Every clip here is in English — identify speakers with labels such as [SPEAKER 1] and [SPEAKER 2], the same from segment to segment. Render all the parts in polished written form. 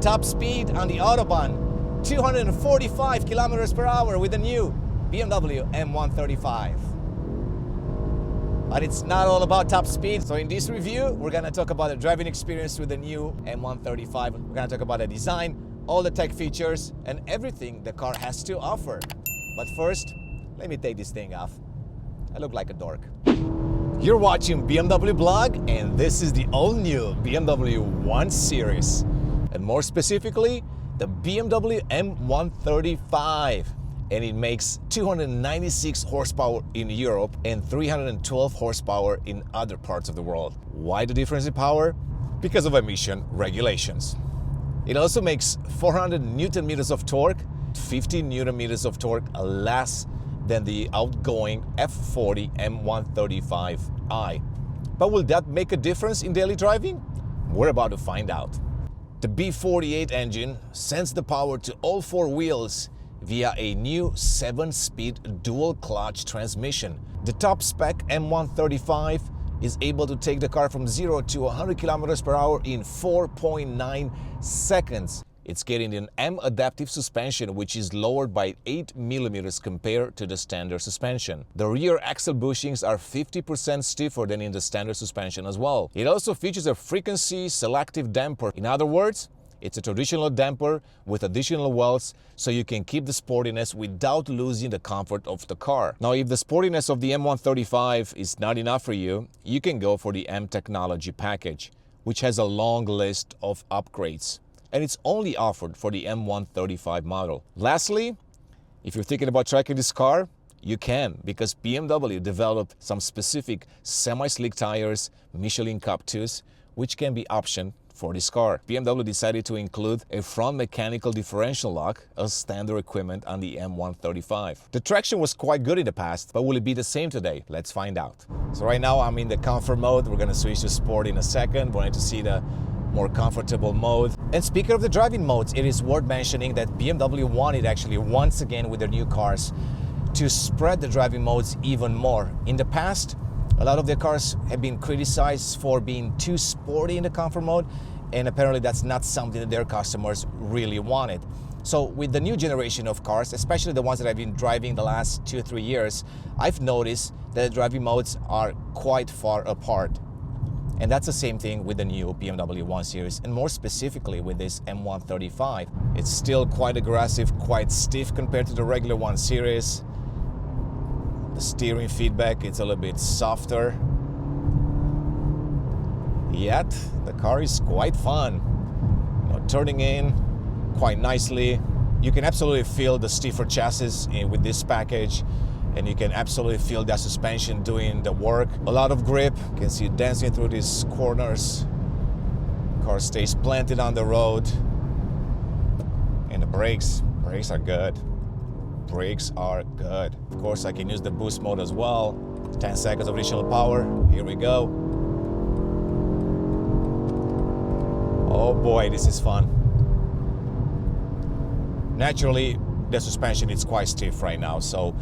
[SPEAKER 1] Top speed on the Autobahn, 245 kilometers per hour with the new BMW M135. But it's not all about top speed. So in this review, we're gonna talk about the driving experience with the new M135. We're gonna talk about the design, all the tech features, and everything the car has to offer. But first, let me take this thing off. I look like a dork. You're watching BMW Blog, and this is the all-new BMW 1 Series. And more specifically, the BMW M135. And it makes 296 horsepower in Europe and 312 horsepower in other parts of the world. Why the difference in power? Because of emission regulations. It also makes 400 Newton meters of torque, 50 Newton meters of torque less than the outgoing F40 M135i. But will that make a difference in daily driving? We're about to find out. The B48 engine sends the power to all four wheels via a new 7-speed dual-clutch transmission. The top-spec M135 is able to take the car from 0 to 100 kilometers per hour in 4.9 seconds. It's getting an M-adaptive suspension, which is lowered by 8 millimeters compared to the standard suspension. The rear axle bushings are 50% stiffer than in the standard suspension as well. It also features a frequency selective damper. In other words, it's a traditional damper with additional wells, so you can keep the sportiness without losing the comfort of the car. Now, if the sportiness of the M135 is not enough for you, you can go for the M Technology package, which has a long list of upgrades. And it's only offered for the M135 model. Lastly, if you're thinking about tracking this car, you can, because BMW developed some specific semi-slick tires, Michelin Cup 2s, which can be optioned for this car. BMW decided to include a front mechanical differential lock as standard equipment on the M135. The traction was quite good in the past, but will it be the same today? Let's find out. So right now I'm in the comfort mode. We're gonna switch to sport in a second. Wanted to see the more comfortable mode. And speaking of the driving modes, it is worth mentioning that BMW wanted actually once again with their new cars to spread the driving modes even more. In the past, a lot of their cars have been criticized for being too sporty in the comfort mode, and apparently that's not something that their customers really wanted. So with the new generation of cars, especially the ones that I've been driving the last 2-3 years, I've noticed that the driving modes are quite far apart. And that's the same thing with the new BMW 1 Series, and more specifically with this M135. It's still quite aggressive, quite stiff compared to the regular 1 Series. The steering feedback, it's a little bit softer. Yet, the car is quite fun. You know, turning in quite nicely. You can absolutely feel the stiffer chassis with this package. And you can absolutely feel that suspension doing the work. A lot of grip, you can see it dancing through these corners. Car stays planted on the road. And the brakes are good. Brakes are good. Of course, I can use the boost mode as well. 10 seconds of additional power. Here we go. Oh boy, this is fun. Naturally, the suspension is quite stiff right now, so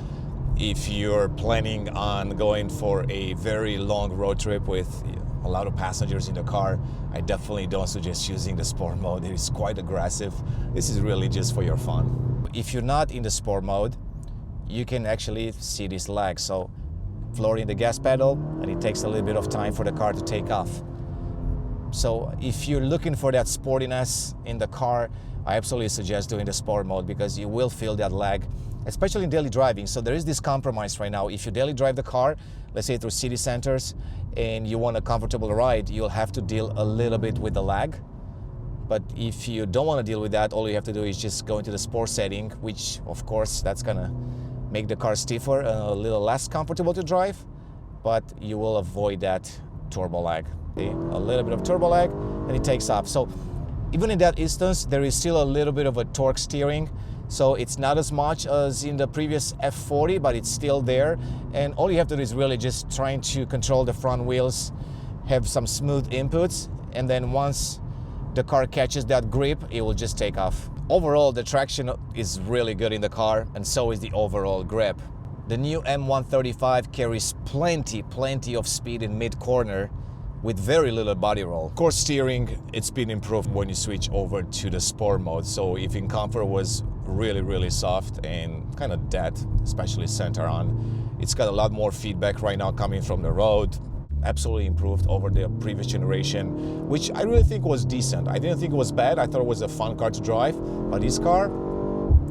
[SPEAKER 1] if you're planning on going for a very long road trip with a lot of passengers in the car, I definitely don't suggest using the sport mode. It is quite aggressive. This is really just for your fun. If you're not in the sport mode, you can actually see this lag. So flooring the gas pedal, and it takes a little bit of time for the car to take off. So if you're looking for that sportiness in the car, I absolutely suggest doing the sport mode, because you will feel that lag, especially in daily driving. So there is this compromise right now. If you daily drive the car, let's say through city centers, and you want a comfortable ride, you'll have to deal a little bit with the lag. But if you don't want to deal with that, all you have to do is just go into the sport setting, which of course that's gonna make the car stiffer and a little less comfortable to drive, but you will avoid that turbo lag. Okay? A little bit of turbo lag, and it takes off. So even in that instance, there is still a little bit of a torque steering. So it's not as much as in the previous F40, but it's still there. And all you have to do is really just trying to control the front wheels, have some smooth inputs, and then once the car catches that grip, it will just take off. Overall, the traction is really good in the car, and so is the overall grip. The new M135 carries plenty of speed in mid-corner, with very little body roll. Of course, steering, it's been improved when you switch over to the sport mode. So if in comfort was really soft and kind of dead, especially center on, it's got a lot more feedback right now coming from the road. Absolutely improved over the previous generation, which I really think was decent. I didn't think it was bad. I thought it was a fun car to drive, but this car,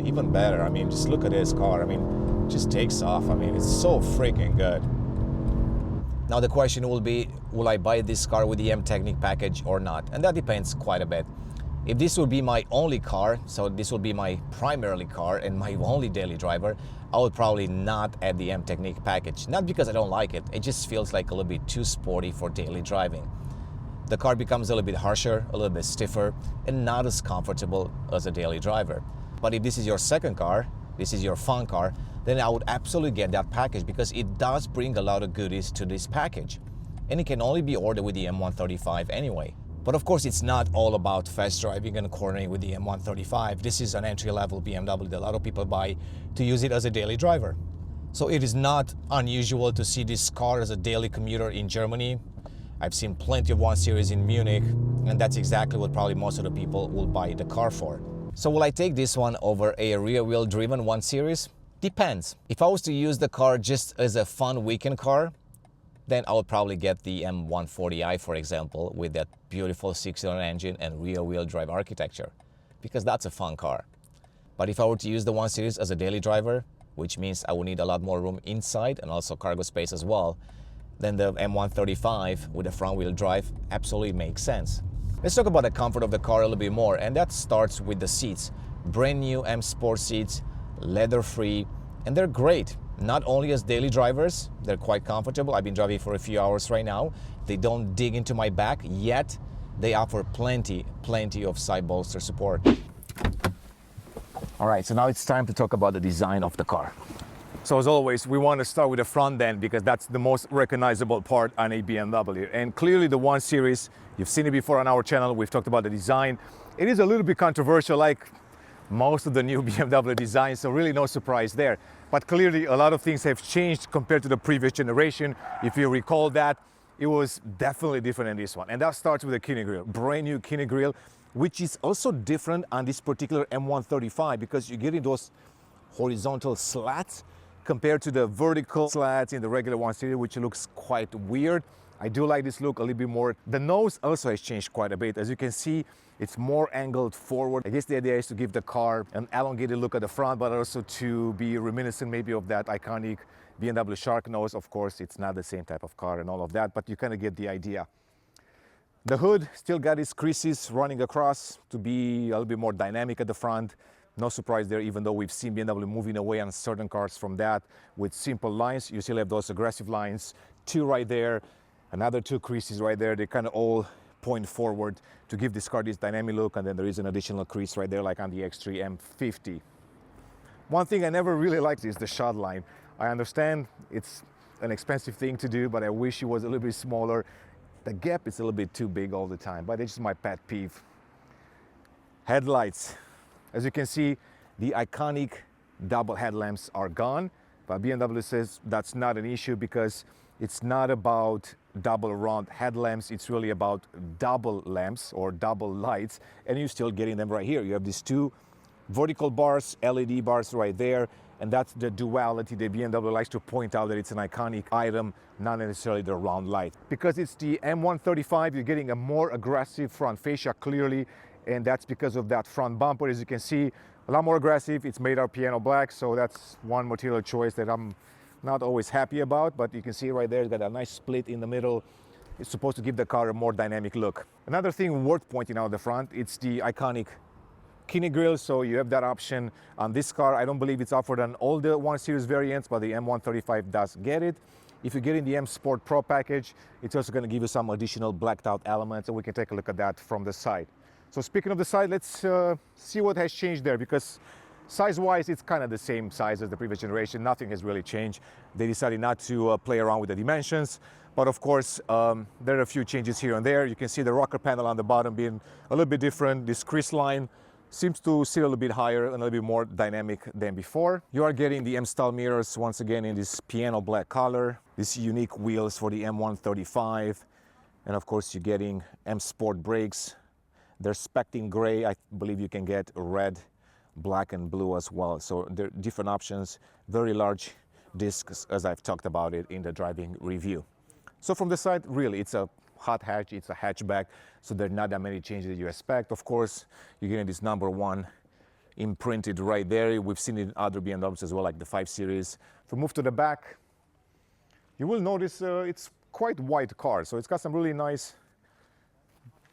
[SPEAKER 1] even better. I mean, just look at this car. I mean, it just takes off. I mean, it's so freaking good. Now the question will be, will I buy this car with the M Technic package or not? And that depends quite a bit. If this would be my only car, so this will be my primarily car and my only daily driver, I would probably not add the M Technic package. Not because I don't like it, it just feels like a little bit too sporty for daily driving. The car becomes a little bit harsher, a little bit stiffer, and not as comfortable as a daily driver. But if this is your second car, this is your fun car, then I would absolutely get that package because it does bring a lot of goodies to this package. And it can only be ordered with the M135 anyway. But of course, it's not all about fast driving and cornering with the M135. This is an entry-level BMW that a lot of people buy to use it as a daily driver. So it is not unusual to see this car as a daily commuter in Germany. I've seen plenty of 1 Series in Munich, and that's exactly what probably most of the people will buy the car for. So will I take this one over a rear-wheel driven 1 Series? Depends. If I was to use the car just as a fun weekend car, then I would probably get the M140i, for example, with that beautiful 6-cylinder engine and rear-wheel drive architecture, because that's a fun car. But if I were to use the 1 Series as a daily driver, which means I would need a lot more room inside and also cargo space as well, then the M135 with a front-wheel drive absolutely makes sense. Let's talk about the comfort of the car a little bit more, and that starts with the seats. Brand new M Sport seats, leather-free, and they're great. Not only as daily drivers, they're quite comfortable. I've been driving for a few hours right now. They don't dig into my back, yet they offer plenty of side bolster support. All right, so now it's time to talk about the design of the car. So as always, we want to start with the front end because that's the most recognizable part on a BMW. And clearly the 1 Series, you've seen it before on our channel, we've talked about the design. It is a little bit controversial, like most of the new BMW designs, so really no surprise there. But clearly a lot of things have changed compared to the previous generation. If you recall that, it was definitely different in this one. And that starts with the kidney grille, brand new kidney grille, which is also different on this particular M135 because you're getting those horizontal slats compared to the vertical slats in the regular 1 Series, which looks quite weird. I do like this look a little bit more. The nose also has changed quite a bit. As you can see, it's more angled forward. I guess the idea is to give the car an elongated look at the front, but also to be reminiscent maybe of that iconic BMW shark nose. Of course, it's not the same type of car and all of that, but you kind of get the idea. The hood still got its creases running across to be a little bit more dynamic at the front. No surprise there, even though we've seen BMW moving away on certain cars from that with simple lines. You still have those aggressive lines, 2 right there, another 2 creases right there. They kind of all point forward to give this car this dynamic look, and then there is an additional crease right there like on the X3 M50. One thing I never really liked is the shot line. I understand it's an expensive thing to do, but I wish it was a little bit smaller. The gap is a little bit too big all the time, but it's just my pet peeve. Headlights. As you can see, the iconic double headlamps are gone, but BMW says that's not an issue because it's not about double round headlamps, it's really about double lamps or double lights, and you're still getting them right here. You have these 2 vertical bars, LED bars right there, and that's the duality that BMW likes to point out, that it's an iconic item, not necessarily the round light. Because it's the M135, you're getting a more aggressive front fascia clearly, and that's because of that front bumper. As you can see, a lot more aggressive. It's made out piano black, so that's one material choice that I'm not always happy about, but you can see right there, it's got a nice split in the middle. It's supposed to give the car a more dynamic look. Another thing worth pointing out at the front, it's the iconic kidney grille, so you have that option on this car. I don't believe it's offered on all the 1 Series variants, but the M135 does get it. If you get in the M Sport Pro package, it's also going to give you some additional blacked out elements, and we can take a look at that from the side. So speaking of the side, let's see what has changed there, because size-wise, it's kind of the same size as the previous generation. Nothing has really changed. They decided not to play around with the dimensions. But of course, there are a few changes here and there. You can see the rocker panel on the bottom being a little bit different. This crease line seems to sit a little bit higher and a little bit more dynamic than before. You are getting the M-style mirrors once again in this piano black color. These unique wheels for the M135. And of course, you're getting M Sport brakes. They're spec'd in gray. I believe you can get red, black, and blue as well. So there are different options, very large discs, as I've talked about it in the driving review. So from the side, really, it's a hot hatch, it's a hatchback, so there are not that many changes that you expect. Of course, you're getting this number 1 imprinted right there. We've seen it in other BMWs as well, like the 5 Series. If we move to the back, you will notice it's quite wide car, so it's got some really nice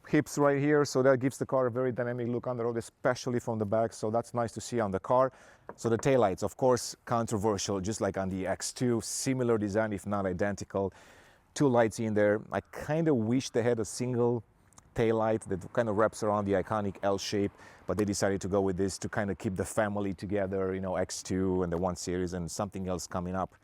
[SPEAKER 1] hips right here, so that gives the car a very dynamic look on the road, especially from the back, so that's nice to see on the car. So the taillights, of course, controversial, just like on the X2, similar design, if not identical. 2 lights in there. I kind of wish they had a single taillight that kind of wraps around the iconic L shape, but they decided to go with this to kind of keep the family together, you know, X2 and the 1 Series and something else coming up.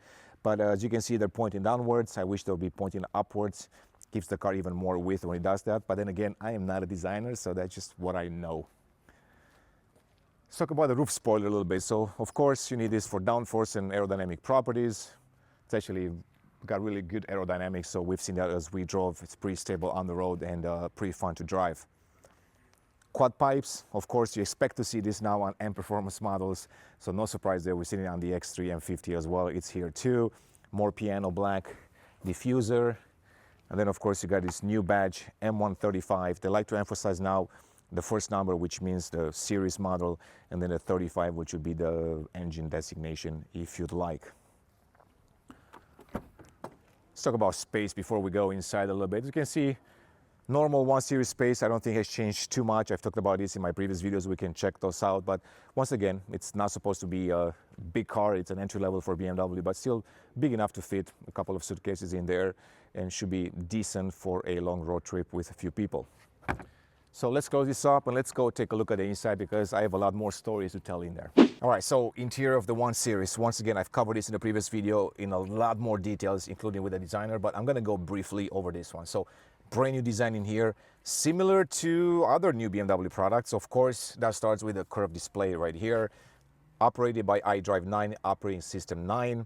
[SPEAKER 1] But as you can see, they're pointing downwards. I wish they'll be pointing upwards. Gives the car even more width when it does that. But then again, I am not a designer, so that's just what I know. Let's talk about the roof spoiler a little bit. So of course you need this for downforce and aerodynamic properties. It's actually got really good aerodynamics, so we've seen that as we drove. It's pretty stable on the road and pretty fun to drive. Quad pipes, of course you expect to see this now on M Performance models, so no surprise there. We're seeing it on the X3 M50 as well. It's here too. More piano black diffuser. And then of course you got this new badge, M135. They like to emphasize now the first number, which means the series model, and then the 35, which would be the engine designation, if you'd like. Let's talk about space before we go inside a little bit. You can see normal 1 Series space, I don't think has changed too much. I've talked about this in my previous videos. We can check those out. But once again, it's not supposed to be a big car. It's an entry level for BMW, but still big enough to fit a couple of suitcases in there and should be decent for a long road trip with a few people. So let's close this up and let's go take a look at the inside, because I have a lot more stories to tell in there. All right, so interior of the 1 Series. Once again, I've covered this in the previous video in a lot more details, including with the designer, but I'm gonna go briefly over this one. So brand new design in here, similar to other new BMW products. Of course, that starts with a curved display right here, operated by iDrive 9, operating system 9.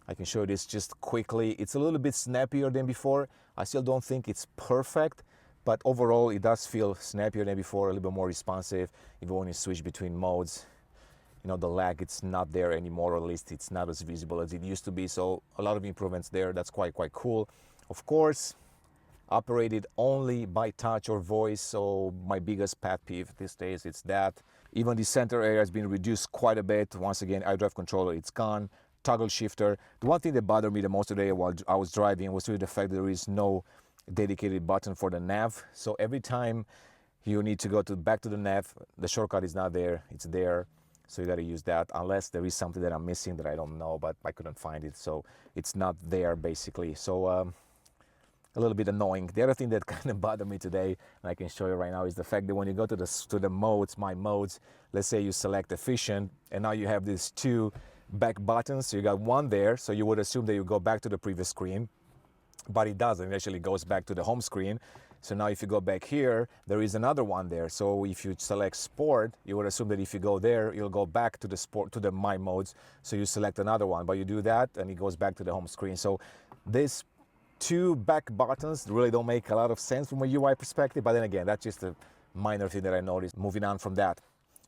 [SPEAKER 1] I can show you this just quickly. It's a little bit snappier than before. I still don't think it's perfect, but overall it does feel snappier than before, a little bit more responsive. Even when you switch between modes, you know, the lag, it's not there anymore, or at least it's not as visible as it used to be. So a lot of improvements there. That's quite cool. Of course, operated only by touch or voice, so my biggest pet peeve these days, it's that. Even the center area has been reduced quite a bit. Once again, iDrive controller, it's gone. Toggle shifter. The one thing that bothered me the most today while I was driving was really the fact that there is no dedicated button for the nav. So every time you need to go back to the nav, the shortcut is not there, it's there. So you got to use that, unless there is something that I'm missing that I don't know, but I couldn't find it. So it's not there basically. So a little bit annoying. The other thing that kind of bothered me today, and I can show you right now, is the fact that when you go to the modes, my modes, let's say you select efficient, and now you have these 2 back buttons. So you got one there, so you would assume that you go back to the previous screen, but it doesn't. It actually goes back to the home screen. So now if you go back here, there is another one there. So if you select sport, you would assume that if you go there, you'll go back to the sport, to the my modes. So you select another one, but you do that and it goes back to the home screen. So this 2 back buttons really don't make a lot of sense from a UI perspective, but then again, that's just a minor thing that I noticed. Moving on from that,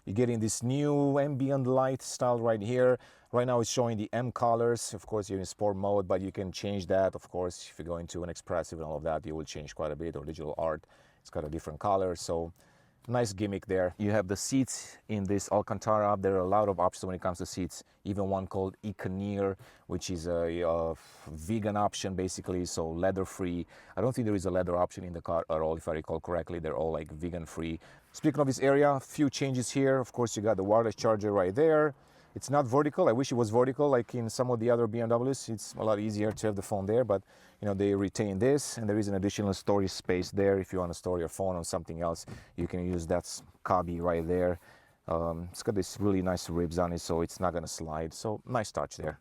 [SPEAKER 1] you're getting this new ambient light style right here. Right now it's showing the M colors. Of course, you're in sport mode, but you can change that. Of course, if you go into an expressive and all of that, you will change quite a bit, or digital art. It's got a different color, so nice gimmick there. You have the seats in this Alcantara. There are a lot of options when it comes to seats, even one called Econeer, which is a vegan option basically, so leather free. I don't think there is a leather option in the car at all, if I recall correctly. They're all like vegan free. Speaking of this area, a few changes here. Of course, you got the wireless charger right there. It's not vertical. I wish it was vertical like in some of the other BMWs. It's a lot easier to have the phone there, but you know, they retain this, and there is an additional storage space there. If you want to store your phone on something else, you can use that cubby right there. It's got this really nice ribs on it, so it's not going to slide. So nice touch there.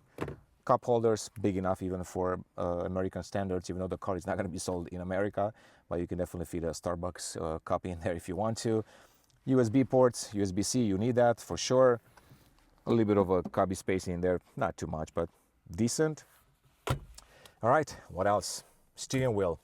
[SPEAKER 1] Cup holders, big enough even for American standards, even though the car is not going to be sold in America, but you can definitely fit a Starbucks cup in there if you want to. USB ports, USB-C, you need that for sure. A little bit of a cubby space in there, not too much, but decent. All right, what else? Steering wheel.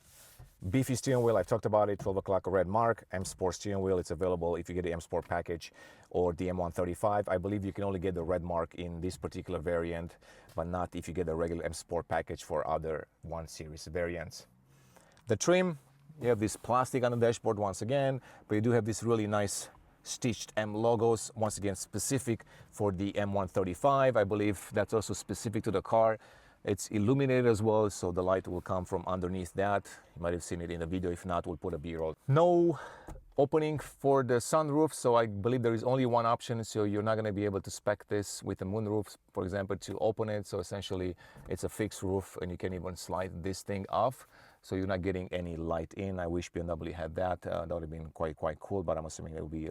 [SPEAKER 1] Beefy steering wheel, I've talked about it, 12 o'clock red mark. M Sport steering wheel, it's available if you get the M Sport package or the M135. I believe you can only get the red mark in this particular variant, but not if you get the regular M Sport package for other 1 Series variants. The trim, you have this plastic on the dashboard once again, but you do have this really nice stitched M logos, once again specific for the M135. I believe that's also specific to the car. It's illuminated as well, so the light will come from underneath that. You might have seen it in the video. If not, we'll put a B-roll. No opening for the sunroof, so I believe there is only one option, so you're not going to be able to spec this with the moonroof, for example, to open it. So essentially it's a fixed roof and you can even slide this thing off, so you're not getting any light in. I wish BMW had that. That would have been quite cool, but I'm assuming it will be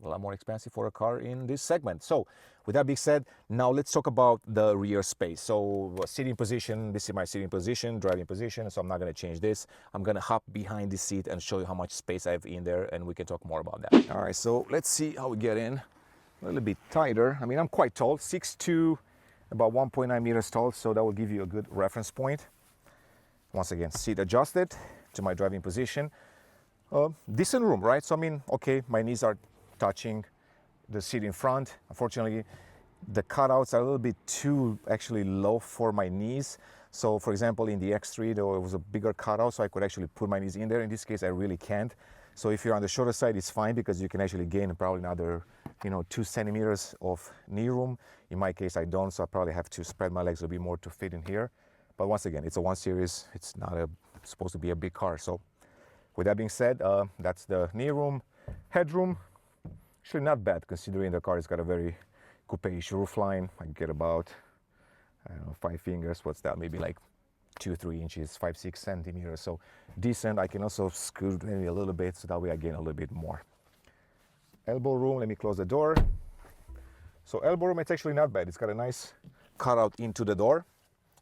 [SPEAKER 1] a lot more expensive for a car in this segment. So with that being said, now let's talk about the rear space. So sitting position, this is my sitting position, driving position, so I'm not going to change this. I'm going to hop behind the seat and show you how much space I have in there, and we can talk more about that. All right, so let's see how we get in. A little bit tighter. I mean, I'm quite tall, 6'2", about 1.9 meters tall, so that will give you a good reference point. Once again, seat adjusted to my driving position. Decent room, right? So I mean, okay, my knees are touching the seat in front. Unfortunately, the cutouts are a little bit too actually low for my knees. So for example, in the X3, there was a bigger cutout, so I could actually put my knees in there. In this case, I really can't. So if you're on the shorter side, it's fine because you can actually gain probably another, 2 centimeters of knee room. In my case, I don't, so I probably have to spread my legs a bit more to fit in here. But once again, it's a 1 Series. It's not supposed to be a big car. So with that being said, that's the knee room. Headroom, actually not bad considering the car has got a very coupe-ish roofline. I get about, 5 fingers. What's that? Maybe like 2-3 inches, 5-6 centimeters. So decent. I can also scoot maybe a little bit, so that way I gain a little bit more. Elbow room, let me close the door. So elbow room, it's actually not bad. It's got a nice cutout into the door.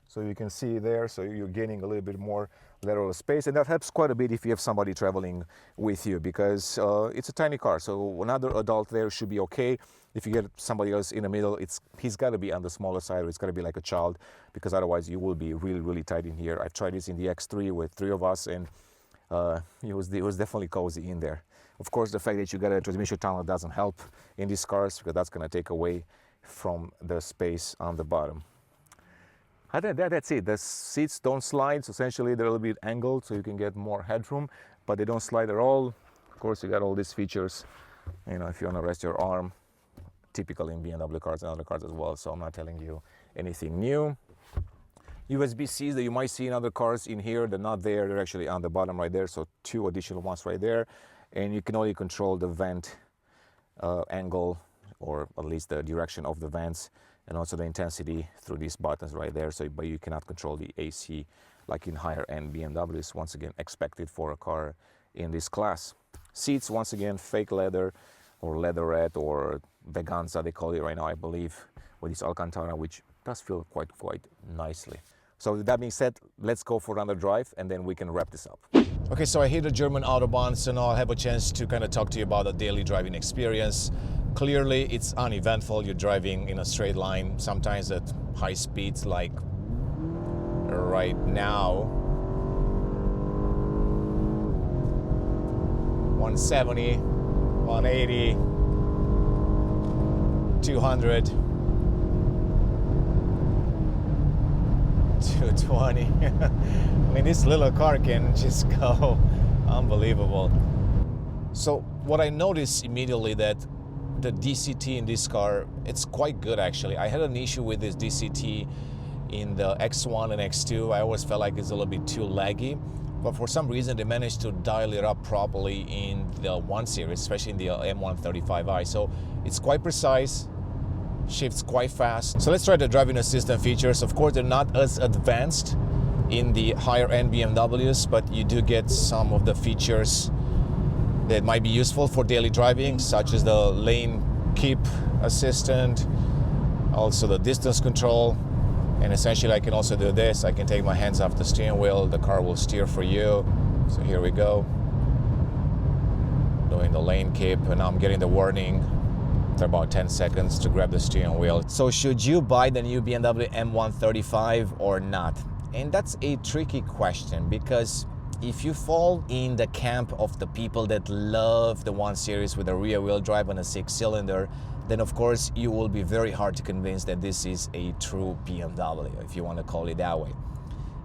[SPEAKER 1] So you can see there, so you're gaining a little bit more lateral space, and that helps quite a bit if you have somebody traveling with you, because it's a tiny car, so another adult there should be okay. If you get somebody else in the middle, he's got to be on the smaller side, or it's got to be like a child, because otherwise you will be really tight in here. I've tried this in the X3 with 3 of us, and it was definitely cozy in there. Of course, the fact that you got a transmission tunnel doesn't help in these cars, because that's going to take away from the space on the bottom. That's it. The seats don't slide, so essentially they're a little bit angled so you can get more headroom, but they don't slide at all. Of course, you got all these features, if you want to rest your arm, typical in BMW cars and other cars as well, so I'm not telling you anything new. USB-Cs that you might see in other cars in here, they're not there, they're actually on the bottom right there, so 2 additional ones right there, and you can only control the vent angle, or at least the direction of the vents, and also the intensity through these buttons right there. So, but you cannot control the AC like in higher end BMWs, once again expected for a car in this class. Seats, once again, fake leather or leatherette or Veganza, they call it right now, I believe, with this Alcantara, which does feel quite nicely. So with that being said, let's go for another drive and then we can wrap this up. Okay, so I hit the German Autobahn, so now I'll have a chance to kind of talk to you about the daily driving experience. Clearly, it's uneventful. You're driving in a straight line, sometimes at high speeds like right now. 170, 180, 200, 220. I mean, this little car can just go unbelievable. So what I noticed immediately that the DCT in this car, it's quite good actually. I had an issue with this DCT in the X1 and X2. I always felt like it's a little bit too laggy, but for some reason they managed to dial it up properly in the 1 Series, especially in the M135i. So it's quite precise, shifts quite fast. So let's try the driving assistant features. Of course, they're not as advanced in the higher end BMWs, but you do get some of the features that might be useful for daily driving, such as the lane keep assistant, also the distance control, and essentially I can also do this. I can take my hands off the steering wheel, the car will steer for you. So here we go, doing the lane keep, and now I'm getting the warning after about 10 seconds to grab the steering wheel. So should you buy the new BMW M135 or not? And that's a tricky question, because if you fall in the camp of the people that love the 1 Series with a rear-wheel drive and a 6-cylinder, then of course you will be very hard to convince that this is a true BMW, if you want to call it that way.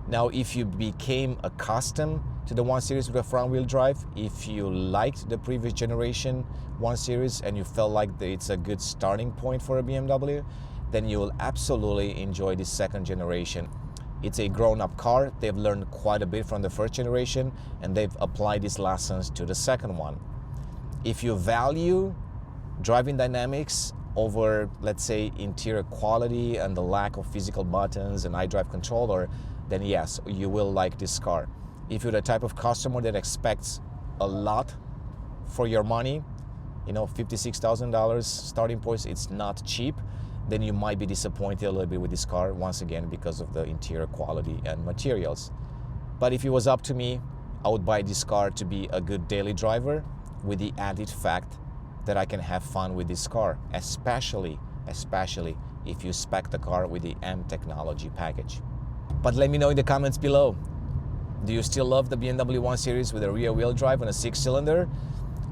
[SPEAKER 1] Now, if you became accustomed to the 1 Series with a front-wheel drive, if you liked the previous generation 1 Series and you felt like it's a good starting point for a BMW, then you will absolutely enjoy this second generation. It's a grown-up car. They've learned quite a bit from the first generation, and they've applied these lessons to the second one. If you value driving dynamics over, let's say, interior quality and the lack of physical buttons and iDrive controller, then yes, you will like this car. If you're the type of customer that expects a lot for your money, you know, $56,000 starting points, it's not cheap, then you might be disappointed a little bit with this car, once again, because of the interior quality and materials. But if it was up to me, I would buy this car to be a good daily driver, with the added fact that I can have fun with this car, especially if you spec the car with the M technology package. But let me know in the comments below, do you still love the BMW 1 Series with a rear-wheel drive and a 6-cylinder?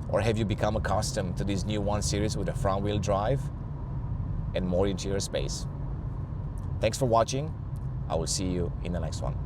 [SPEAKER 1] Or have you become accustomed to this new 1 Series with a front-wheel drive and more interior space? Thanks for watching. I will see you in the next one.